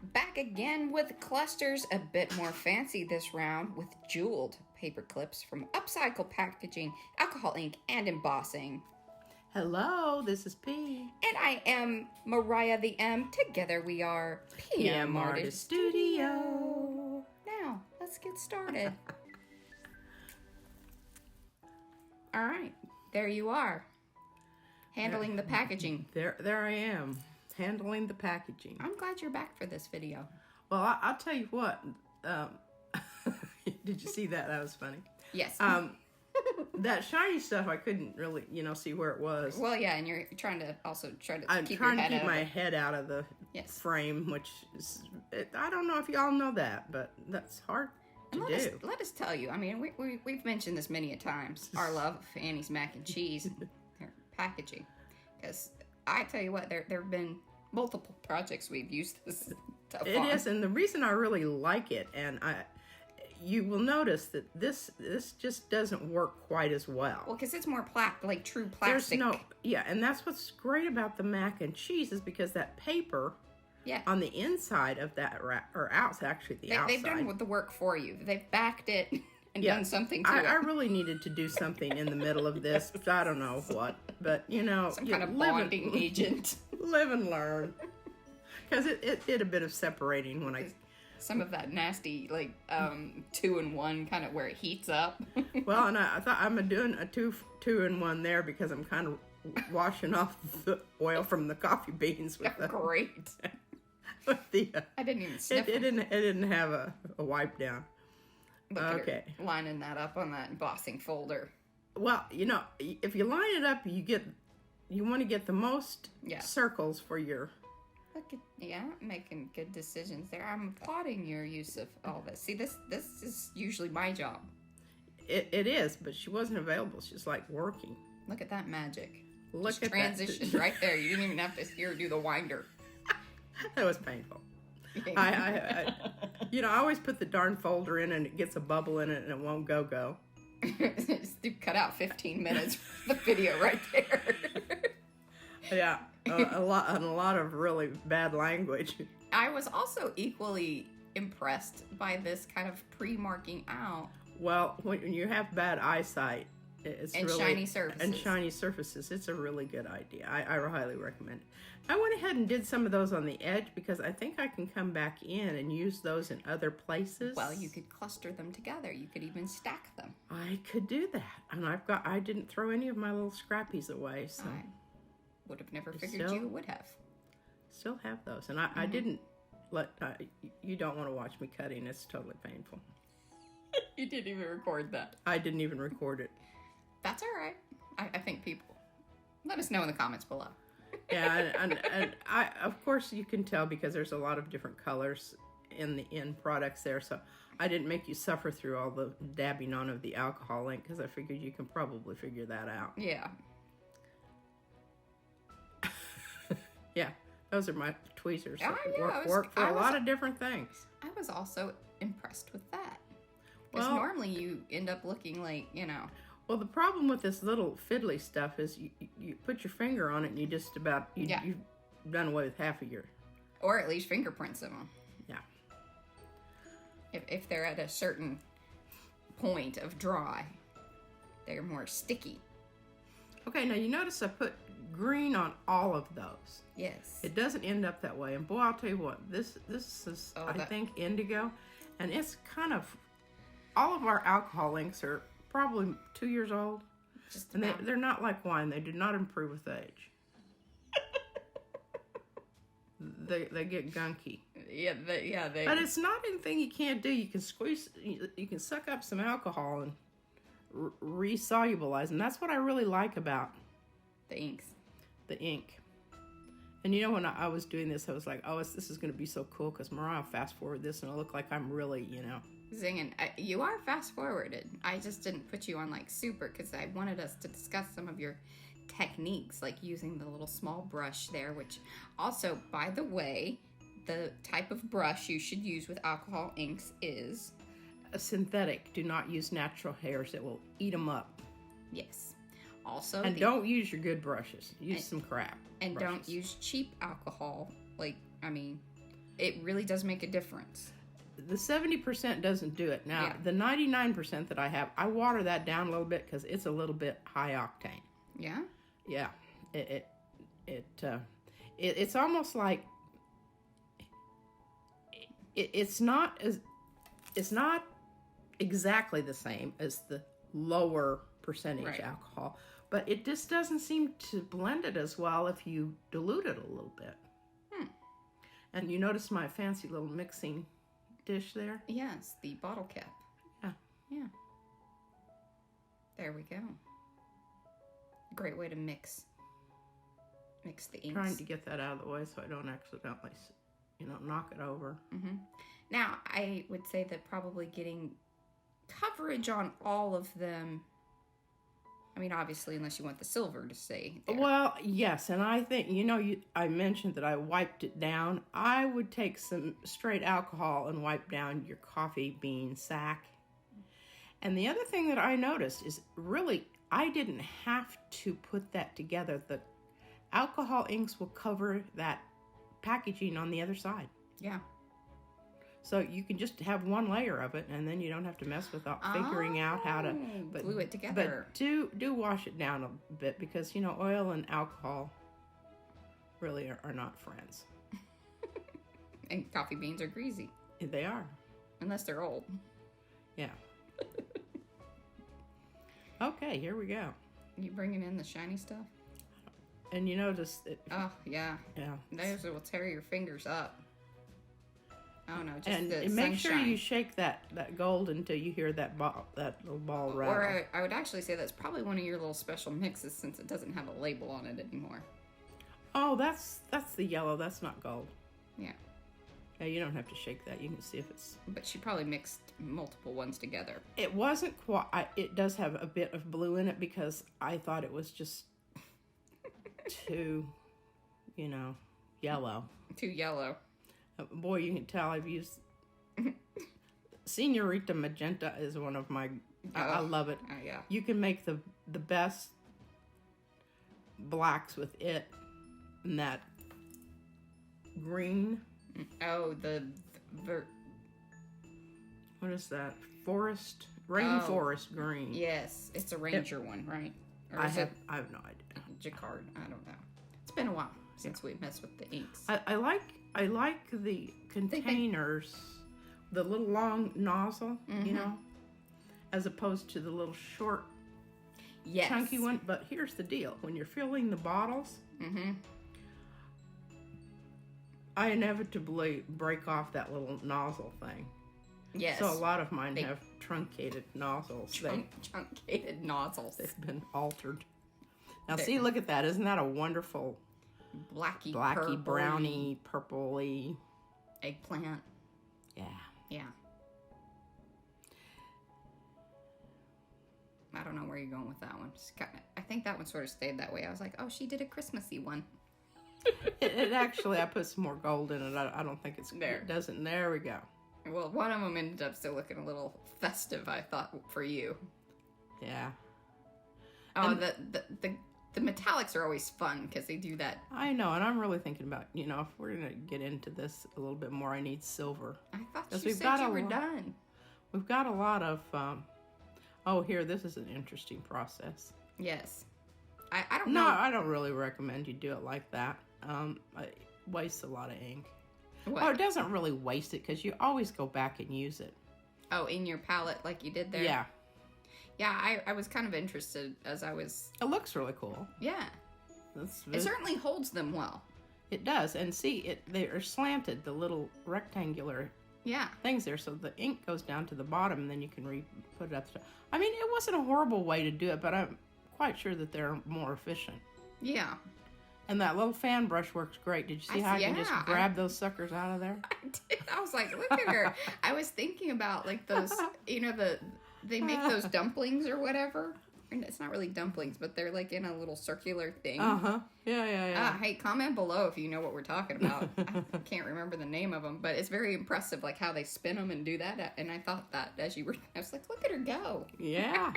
Back again with clusters, a bit more fancy this round with jeweled paper clips from Upcycled packaging, alcohol ink, and embossing. Hello, this is P. And I am Mariah the M. Together we are PM Artist Studio. Now, let's get started. All right, there you are, handling the packaging. There I am, handling the packaging. I'm glad you're back for this video. Well, I'll tell you what. Did you see that? That was funny. Yes. That shiny stuff, I couldn't really, see where it was. Well, yeah, and you're trying to I'm keep trying your to head keep my head out of the frame, which is, I don't know if y'all know that, but that's hard to do. Let us tell you, I mean, we've mentioned this many a times, our love of Annie's mac and cheese and their packaging. Because I tell you what, there have been multiple projects we've used this stuff on. It is, and the reason I really like it, and you will notice that this just doesn't work quite as well. Well, because it's more true plastic. And that's what's great about the mac and cheese is because that paper on the inside of that or out, actually the outside. They've done the work for you. They've backed it and done something to it. I really needed to do something in the middle of this. I don't know what, but some kind of bonding agent. Live and learn. Because it did a bit of separating when I... Some of that nasty, 2-in-1 kind of where it heats up. Well, and I thought I'm doing a two-in-1 there because I'm kind of washing off the oil from the coffee beans with the... Great. With the, I didn't even sniff it didn't have a wipe down. Okay. Lining that up on that embossing folder. Well, if you line it up, you want to get the most circles for your... Making good decisions there. I'm applauding your use of all this. See, this is usually my job. It is, but she wasn't available. She's working. Look at that magic. Look at transition right there. You didn't even have to hear her do the winder. That was painful. I always put the darn folder in and it gets a bubble in it and it won't go. Just cut out 15 minutes for the video right there. Yeah. A lot of really bad language. I was also equally impressed by this kind of pre-marking out. Well, when you have bad eyesight, shiny surfaces, it's a really good idea. I highly recommend it. I went ahead and did some of those on the edge because I think I can come back in and use those in other places. Well, you could cluster them together. You could even stack them. I could do that, and I didn't throw any of my little scrappies away, so. Would have never figured you would have. Still have those. And I didn't you don't want to watch me cutting. It's totally painful. You didn't even record that. I didn't even record it. That's all right. I think people, let us know in the comments below. Yeah, and I, of course you can tell because there's a lot of different colors in the end products there. So I didn't make you suffer through all the dabbing on of the alcohol ink because I figured you can probably figure that out. Yeah. Yeah, those are my tweezers. Work for a lot of different things. I was also impressed with that. Because normally you end up looking Well, the problem with this little fiddly stuff is you put your finger on it and you just about, you've done away with half of your... Or at least fingerprints of them. Yeah. If they're at a certain point of dry, they're more sticky. Okay, now you notice I put green on all of those. Yes. It doesn't end up that way. And boy, I'll tell you what, this is, I think, indigo. And it's kind of, all of our alcohol inks are probably 2 years old. And they're not like wine. They do not improve with age. They get gunky. But it's not anything you can't do. You can you can suck up some alcohol and resolubilize. And that's what I really like about the inks. The ink. And when I was doing this, I was like, this is going to be so cool because Mariah fast forward this and it'll look like I'm really, Zinging. You are fast forwarded. I just didn't put you on super because I wanted us to discuss some of your techniques, like using the little small brush there, which also, by the way, the type of brush you should use with alcohol inks is a synthetic. Do not use natural hairs. It will eat them up. Yes. Also, don't use your good brushes. Use some crap. And brushes. Don't use cheap alcohol. it really does make a difference. The 70% doesn't do it. Now, the 99% that I have, I water that down a little bit because it's a little bit high octane. Yeah? Yeah. It's almost like it's not exactly the same as the lower percentage alcohol, but it just doesn't seem to blend it as well if you dilute it a little bit. And you notice my fancy little mixing dish there? Yes, the bottle cap. Yeah. There we go. Great way to mix the inks. Trying to get that out of the way so I don't accidentally, knock it over. Mm-hmm. Now, I would say that probably getting coverage on all of them, I mean, obviously, unless you want the silver to stay there. Well, yes, and I think, I mentioned that I wiped it down. I would take some straight alcohol and wipe down your coffee bean sack. And the other thing that I noticed is really, I didn't have to put that together. The alcohol inks will cover that packaging on the other side. Yeah. So you can just have one layer of it, and then you don't have to mess with figuring out how to glue it together. But do wash it down a bit because oil and alcohol really are not friends. And coffee beans are greasy. They are, unless they're old. Yeah. Okay, here we go. You bringing in the shiny stuff? And you notice it. Oh yeah. Yeah. Those will tear your fingers up. Oh no, just and the make sunshine. Sure you shake that gold until you hear that little ball rattle. Or I would actually say that's probably one of your little special mixes since it doesn't have a label on it anymore. Oh, that's the yellow. That's not gold. Yeah. Yeah, you don't have to shake that. You can see if it's. But she probably mixed multiple ones together. It wasn't quite. It does have a bit of blue in it because I thought it was just too, yellow. Too yellow. Boy, you can tell I've used Senorita Magenta is one of my. I love it. Oh yeah. You can make the best blacks with it, and that green. Oh, what is that? Rainforest green. Yes, it's a Ranger one, right? Or I have no idea. Jacquard. I don't know. It's been a while since we messed with the inks. I like the containers, the little long nozzle, as opposed to the little short, chunky one. But here's the deal: when you're filling the bottles, I inevitably break off that little nozzle thing. Yes. So a lot of mine have truncated nozzles. Truncated nozzles. They've been altered. Now see, look at that. Isn't that a wonderful blacky, browny, purpley eggplant? Yeah. Yeah. I don't know where you're going with that one. I think that one sort of stayed that way. I was like, oh, she did a Christmassy one. it actually, I put some more gold in it. I don't think it's there. It doesn't. There we go. Well, one of them ended up still looking a little festive, I thought, for you. Yeah. Oh, the metallics are always fun because they do that. I know, and I'm really thinking about, if we're going to get into this a little bit more, I need silver. I thought you said you were done. We've got a lot of, here, this is an interesting process. Yes. I don't know. No, I don't really recommend you do it like that. It wastes a lot of ink. What? Oh, it doesn't really waste it because you always go back and use it. Oh, in your palette like you did there? Yeah. Yeah, I was kind of interested as I was... It looks really cool. Yeah. It certainly holds them well. It does. And see, they are slanted, the little rectangular things there, so the ink goes down to the bottom and then you can put it up. I mean, it wasn't a horrible way to do it, but I'm quite sure that they're more efficient. Yeah. And that little fan brush works great. Did you see how I can just grab those suckers out of there? I did. I was like, look at her. I was thinking about like those, they make those dumplings or whatever. And it's not really dumplings, but they're like in a little circular thing. Uh-huh. Yeah. Hey, comment below if you know what we're talking about. I can't remember the name of them, but it's very impressive, like how they spin them and do that. And I thought that I was like, look at her go. Yeah.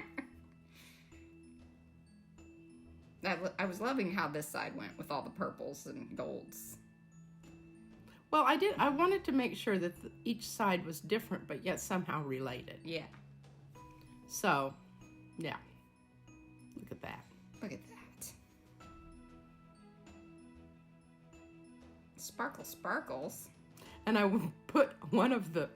I was loving how this side went with all the purples and golds. Well, I wanted to make sure that each side was different, but yet somehow related. Yeah. So, yeah. Look at that. Look at that. Sparkle sparkles. And I put one of the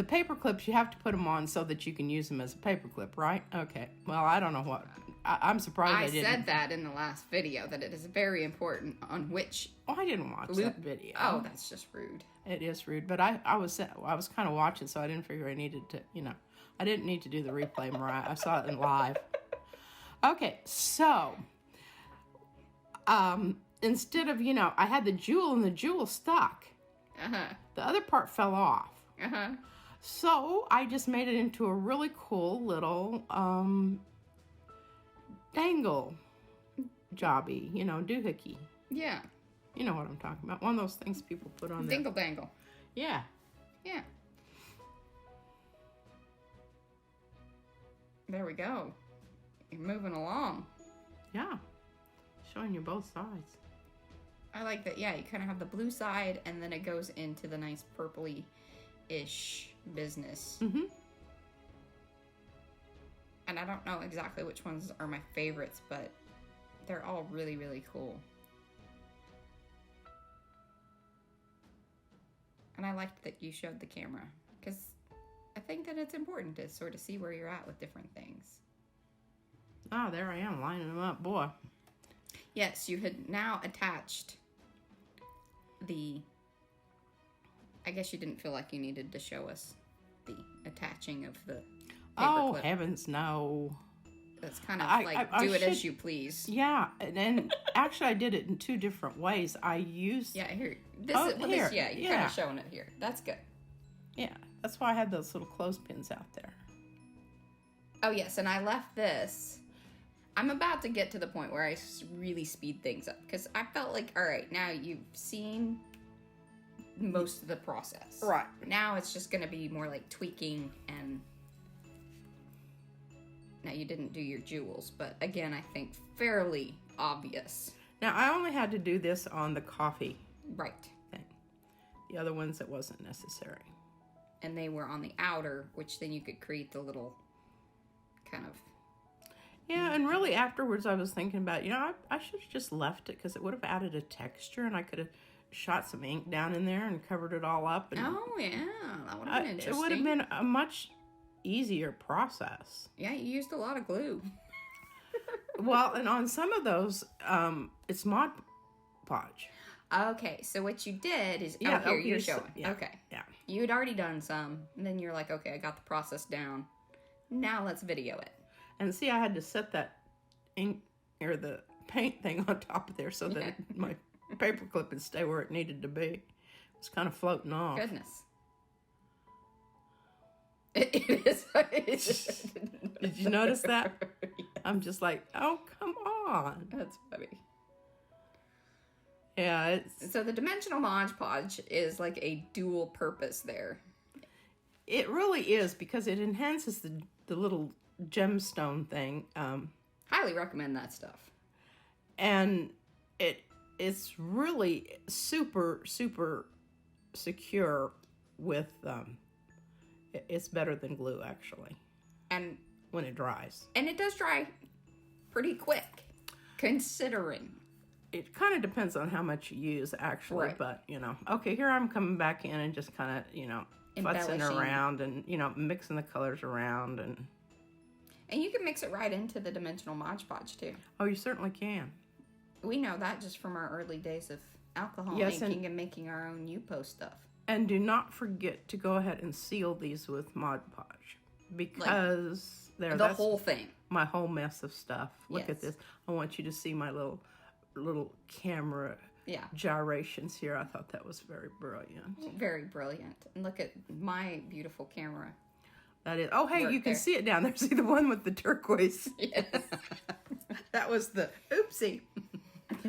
paper clips, you have to put them on so that you can use them as a paper clip, right? Okay. Well, I don't know what. I'm surprised I didn't. I said that in the last video, that it is very important on which... Oh, I didn't watch that video. Oh, that's just rude. It is rude, but I was kind of watching, so I didn't figure I needed to, I didn't need to do the replay, Mariah. I saw it in live. Okay, so, instead of, I had the jewel and the jewel stuck. Uh-huh. The other part fell off. Uh-huh. So I just made it into a really cool little dangle jobby, doohickey. Yeah. You know what I'm talking about. One of those things people put on there. Dingle dangle. Yeah. Yeah. There we go. You're moving along. Yeah. Showing you both sides. I like that. Yeah, you kind of have the blue side, and then it goes into the nice purpley-ish business. Mm-hmm. And I don't know exactly which ones are my favorites, but they're all really, really cool. And I liked that you showed the camera, because I think that it's important to sort of see where you're at with different things. Oh, there I am, lining them up, boy. Yes, you had now attached the... I guess you didn't feel like you needed to show us the attaching of the Oh, clip. heavens, no. That's kind of do it as you please. Yeah, and actually I did it in two different ways. I used... Yeah, here. You're kind of showing it here. That's good. Yeah, that's why I had those little clothespins out there. Oh, yes, and I left this. I'm about to get to the point where I really speed things up, because I felt like, all right, now you've seen most of the process. Right. Now it's just going to be more like tweaking and... Now, you didn't do your jewels, but again, I think fairly obvious. Now, I only had to do this on the coffee Right. thing. The other ones, it wasn't necessary. And they were on the outer, which then you could create the little kind of... Yeah, and really afterwards I was thinking about, I should have just left it, because it would have added a texture, and I could have shot some ink down in there and covered it all up. And oh, yeah. That would have been interesting. It would have been a much easier process. Yeah, you used a lot of glue. Well, and on some of those, it's Mod Podge. Okay, so what you did is... Yeah, here, you're showing. Yeah, okay. Yeah. You had already done some, and then you're like, okay, I got the process down. Now let's video it. And see, I had to set that ink, or the paint thing on top of there so that my paperclip would stay where it needed to be. It was kind of floating off. Goodness. It is. Did you notice that? Yes. I'm just like, oh, come on. That's funny. Yeah, it's... So the dimensional Mod Podge is like a dual purpose there. It really is, because it enhances the little gemstone thing. Highly recommend that stuff. And it's really super, super secure with... it's better than glue, actually. And when it dries. And it does dry pretty quick, considering. It kind of depends on how much you use, actually. Right. But, okay, here I'm coming back in and just kind of, futzing around and, mixing the colors around. And you can mix it right into the dimensional Mod Podge, too. Oh, you certainly can. We know that just from our early days of alcohol Yes, making and making our own Yupo stuff. And do not forget to go ahead and seal these with Mod Podge, because that's whole thing. My whole mess of stuff. Look Yes. at this. I want you to see my little camera gyrations here. I thought that was very brilliant. Very brilliant. And look at my beautiful camera. That is. Oh, hey, you can see it down there. See the one with the turquoise? Yes. That was the oopsie.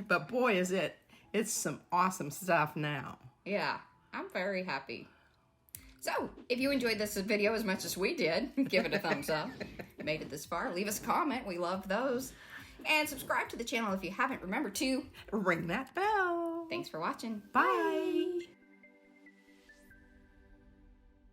But boy, is it. It's some awesome stuff now. Yeah. I'm very happy. So, if you enjoyed this video as much as we did, give it a thumbs up. Made it this far, leave us a comment. We love those. And subscribe to the channel if you haven't. Remember to ring that bell. Thanks for watching. Bye.